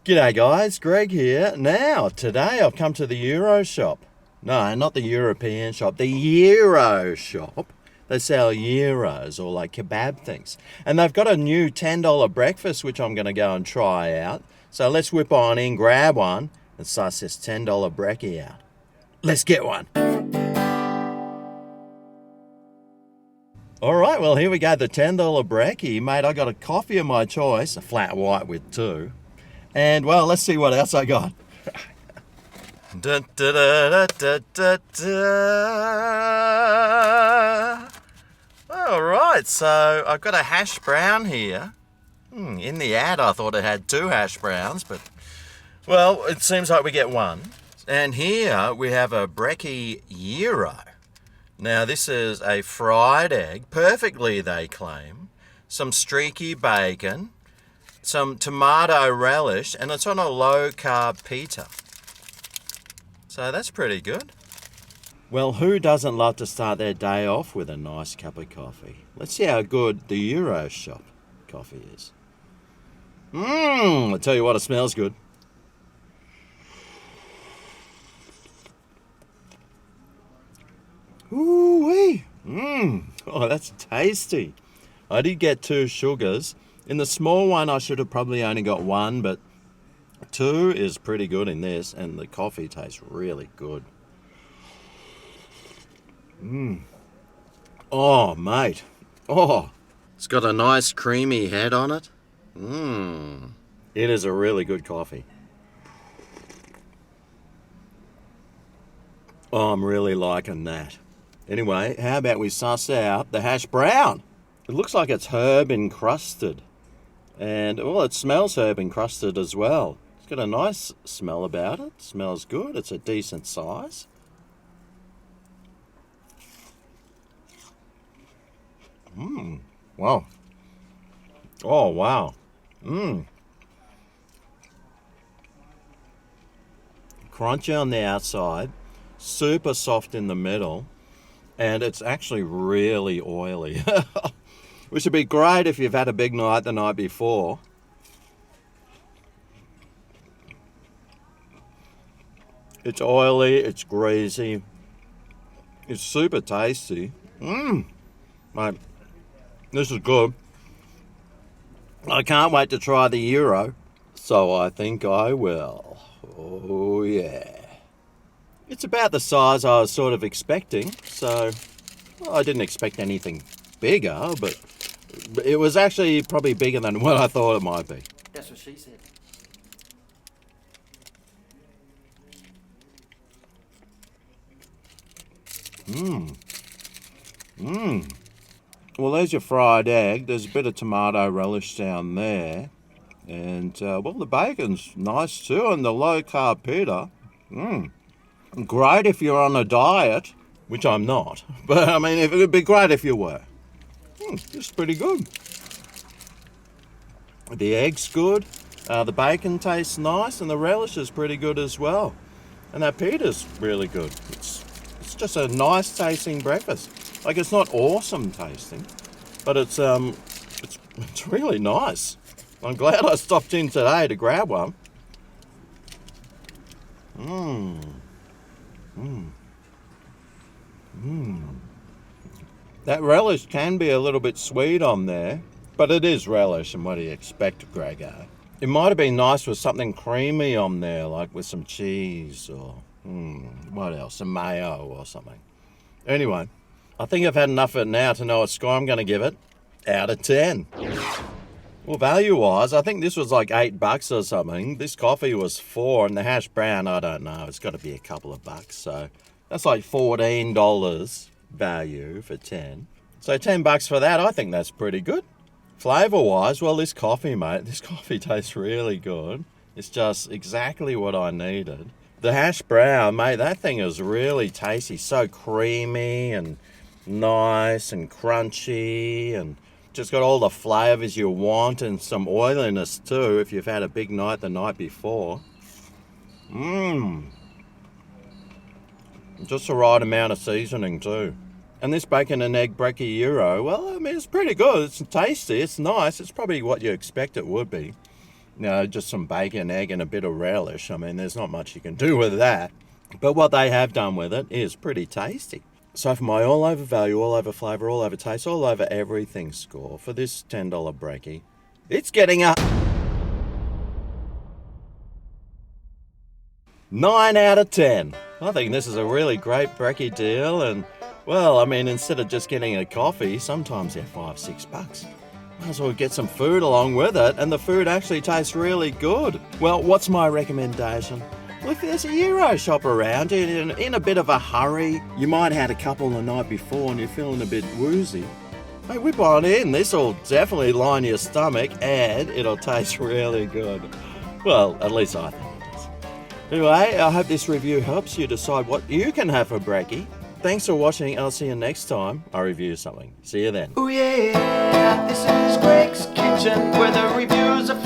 G'day guys, Greg here. Now, today I've come to the Yiros Shop. No, not the European shop, the Yiros Shop. They sell gyros or like kebab things. And they've got a new $10 breakfast which I'm going to go and try out. So let's whip on in, grab one, and suss this $10 brekkie out. Let's get one. Alright, well here we go, the $10 brekkie. Mate, I got a coffee of my choice, a flat white with two. And well, let's see what else I got. Da, da, da, da, da, da. Alright, so I've got a Hashbrown here. In the ad I thought it had two Hashbrowns, but well, it seems like we get one. And here we have a brekkie gyro. Now this is a fried egg, perfectly they claim, some streaky bacon, some tomato relish, and it's on a low-carb pita. So that's pretty good. Well, who doesn't love to start their day off with a nice cup of coffee? Let's see how good the Yiros Shop coffee is. I tell you what, it smells good. Ooh-wee. Oh, that's tasty. I did get two sugars. In the small one, I should have probably only got one, but two is pretty good in this, and the coffee tastes really good. Oh, mate. Oh, it's got a nice creamy head on it. It is a really good coffee. Oh, I'm really liking that. Anyway, how about we suss out the Hashbrown? It looks like it's herb encrusted. And, well, it smells herb encrusted as well. It's got a nice smell about it. Smells good. It's a decent size. Wow. Oh, wow. Crunchy on the outside. Super soft in the middle. And it's actually really oily. Which would be great if you've had a big night the night before. It's oily, it's greasy, it's super tasty. Mate, this is good. I can't wait to try the gyro, so I think I will. Oh yeah. It's about the size I was sort of expecting, so well, I didn't expect anything bigger, but it was actually probably bigger than what I thought it might be. That's what she said. Well, there's your fried egg. There's a bit of tomato relish down there. And, well, the bacon's nice too, and the low-carb pita. Great if you're on a diet, which I'm not. But, I mean, it would be great if you were. It's pretty good. The egg's good. The bacon tastes nice, and the relish is pretty good as well. And that pita's really good. It's just a nice tasting breakfast. Like, it's not awesome tasting, but it's really nice. I'm glad I stopped in today to grab one. That relish can be a little bit sweet on there, but it is relish, and what do you expect, Grego? It might have been nice with something creamy on there, like with some cheese or, what else, some mayo or something. Anyway, I think I've had enough of it now to know what score I'm going to give it out of 10. Well, value-wise, I think this was like $8 or something. This coffee was $4, and the Hashbrown, I don't know, it's got to be a couple of bucks, so that's like $14 value for 10. So $10 for that, I think that's pretty good. Flavour-wise, well, this coffee, mate, this coffee tastes really good. It's just exactly what I needed. The Hashbrown, mate, that thing is really tasty. So creamy and nice and crunchy, and just got all the flavours you want, and some oiliness too if you've had a big night the night before. Just the right amount of seasoning too. And this bacon and egg brekkie gyro, well, I mean, it's pretty good. It's tasty, it's nice. It's probably what you expect it would be. just some bacon, egg, and a bit of relish. I mean, there's not much you can do with that. But what they have done with it is pretty tasty. So for my all over value, all over flavour, all over taste, all over everything score for this $10 brekkie, it's getting a 9 out of 10. I think this is a really great brekkie deal, and well, I mean, instead of just getting a coffee, sometimes they're $5-6. Might as well get some food along with it, and the food actually tastes really good. Well, what's my recommendation? Well, if there's a Yiros Shop around in a bit of a hurry, you might have had a couple the night before and you're feeling a bit woozy, hey, whip on in. This will definitely line your stomach and it'll taste really good. Well, at least I think it does. Anyway, I hope this review helps you decide what you can have for brekkie. Thanks for watching. I'll see you next time I review something. See you then. Oh yeah, this is Greg's Kitchen, where the reviews are